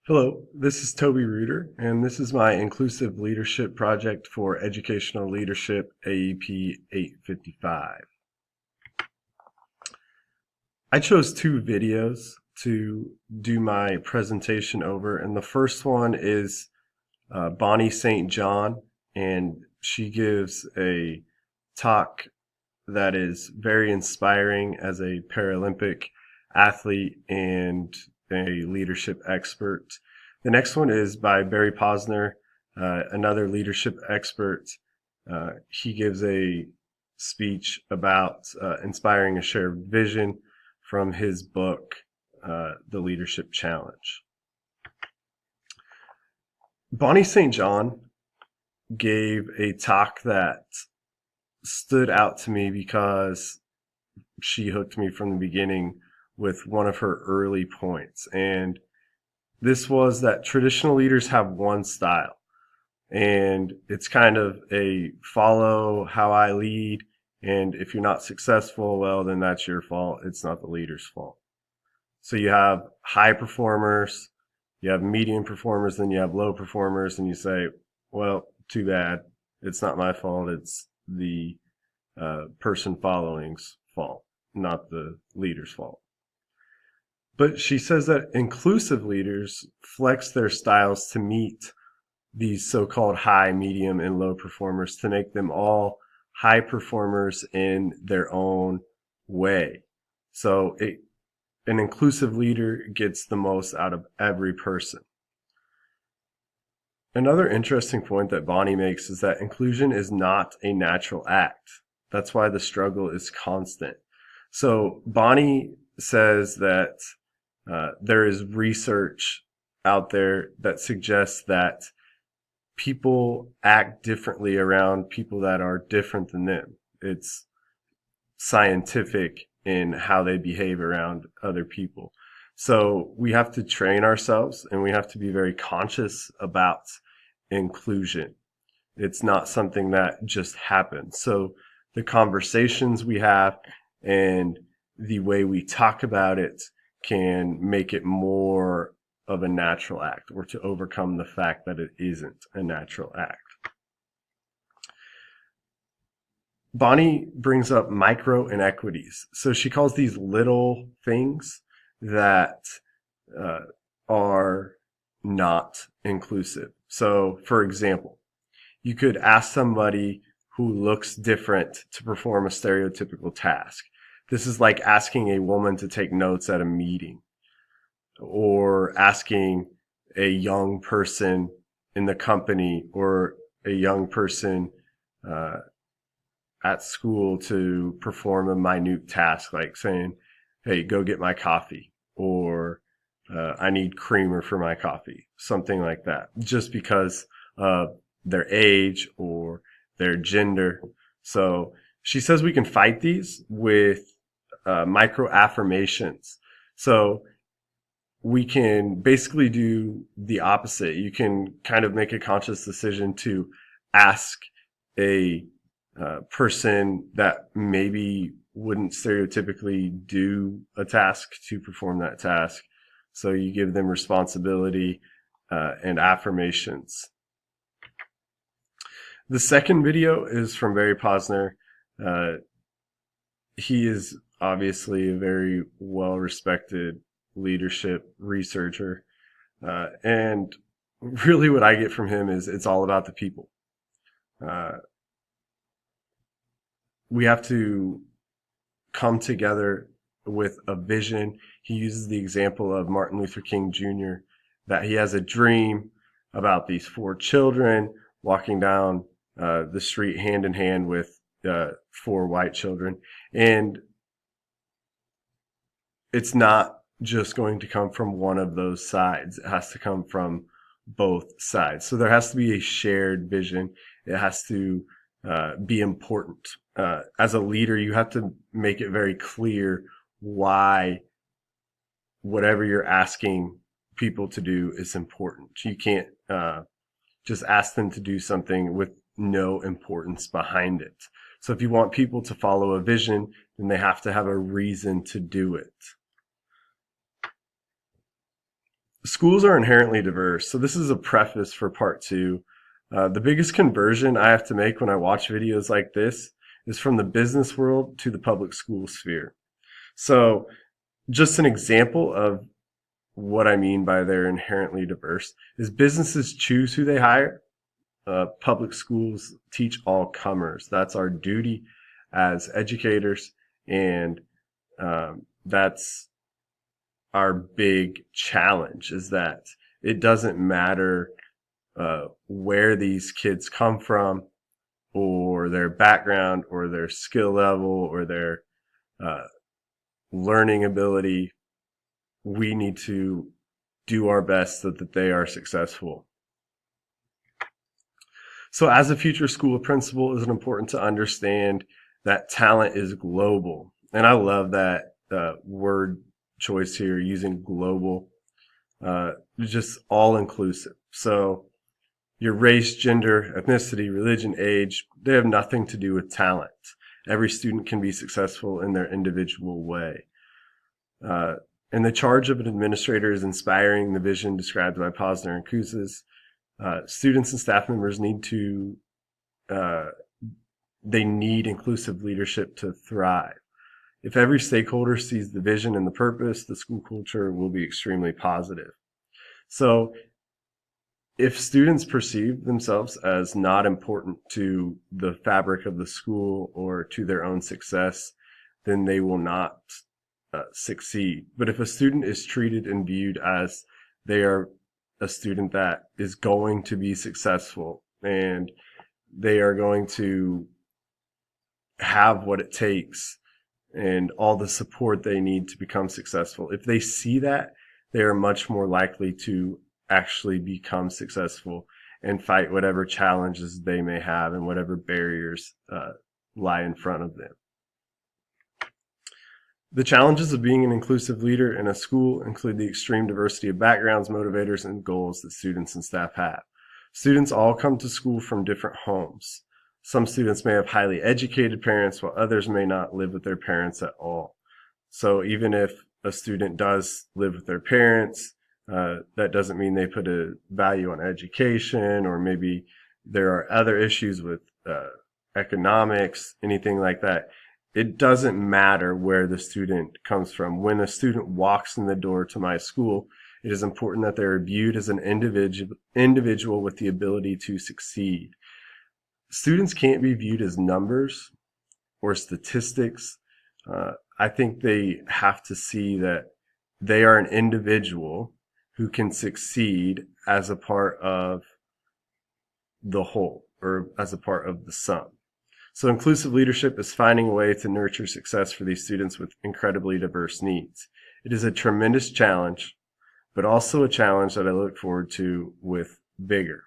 Hello, this is Toby Reuter, and this is my inclusive leadership project for Educational Leadership AEP 855. I chose two videos to do my presentation over, and the first one is Bonnie St. John, and she gives a talk that is very inspiring as a Paralympic athlete and a leadership expert. The next one is by Barry Posner, another leadership expert. He gives a speech about inspiring a shared vision from his book, The Leadership Challenge. Bonnie St. John gave a talk that stood out to me because she hooked me from the beginning with one of her early points. And this was that traditional leaders have one style. And it's kind of a follow how I lead. And if you're not successful, well, then that's your fault. It's not the leader's fault. So you have high performers, you have medium performers, then you have low performers, and you say, well, too bad. It's not my fault. It's the person following's fault, not the leader's fault. But she says that inclusive leaders flex their styles to meet these so-called high, medium, and low performers to make them all high performers in their own way. So an inclusive leader gets the most out of every person. Another interesting point that Bonnie makes is that inclusion is not a natural act. That's why the struggle is constant. So Bonnie says that there is research out there that suggests that people act differently around people that are different than them. It's scientific in how they behave around other people. So we have to train ourselves and we have to be very conscious about inclusion. It's not something that just happens. So the conversations we have and the way we talk about it can make it more of a natural act, or to overcome the fact that it isn't a natural act. Bonnie brings up micro inequities. So she calls these little things that are not inclusive. So, for example, you could ask somebody who looks different to perform a stereotypical task. This is like asking a woman to take notes at a meeting, or asking a young person in the company or a young person at school to perform a minute task, like saying, hey, go get my coffee, or I need creamer for my coffee, something like that, just because of their age or their gender. So she says we can fight these with micro affirmations. So we can basically do the opposite. You can kind of make a conscious decision to ask a person that maybe wouldn't stereotypically do a task to perform that task. So you give them responsibility and affirmations. The second video is from Barry Posner. He is obviously a very well-respected leadership researcher. And really what I get from him is it's all about the people. We have to come together with a vision. He uses the example of Martin Luther King Jr., that he has a dream about these 4 children walking down the street hand in hand with 4 white children. And it's not just going to come from one of those sides. It has to come from both sides. So there has to be a shared vision. It has to be important. As a leader, you have to make it very clear why whatever you're asking people to do is important. You can't just ask them to do something with no importance behind it. So if you want people to follow a vision, then they have to have a reason to do it. Schools are inherently diverse. So this is a preface for part two. The biggest conversion I have to make when I watch videos like this is from the business world to the public school sphere. So just an example of what I mean by they're inherently diverse is businesses choose who they hire. Public schools teach all comers. That's our duty as educators, and that's our big challenge, is that it doesn't matter where these kids come from or their background or their skill level or their uh, learning ability. We need to do our best so that they are successful. So as a future school principal, it's important to understand that talent is global. And I love that word choice here, using global, just all inclusive. So your race, gender, ethnicity, religion, age, they have nothing to do with talent. Every student can be successful in their individual way. And the charge of an administrator is inspiring the vision described by Posner and Kouzes. Students and staff members they need inclusive leadership to thrive. If every stakeholder sees the vision and the purpose, the school culture will be extremely positive. So if students perceive themselves as not important to the fabric of the school or to their own success, then they will not succeed. But if a student is treated and viewed as they are a student that is going to be successful and they are going to have what it takes and all the support they need to become successful, if they see that, they are much more likely to actually become successful and fight whatever challenges they may have and whatever barriers lie in front of them. The challenges of being an inclusive leader in a school include the extreme diversity of backgrounds, motivators, and goals that students and staff have. Students all come to school from different homes. Some students may have highly educated parents, while others may not live with their parents at all. So even if a student does live with their parents, that doesn't mean they put a value on education, or maybe there are other issues with economics, anything like that. It doesn't matter where the student comes from. When a student walks in the door to my school, it is important that they're viewed as an individual with the ability to succeed. Students can't be viewed as numbers or statistics. I think they have to see that they are an individual who can succeed as a part of the whole, or as a part of the sum. So inclusive leadership is finding a way to nurture success for these students with incredibly diverse needs. It is a tremendous challenge, but also a challenge that I look forward to with vigor.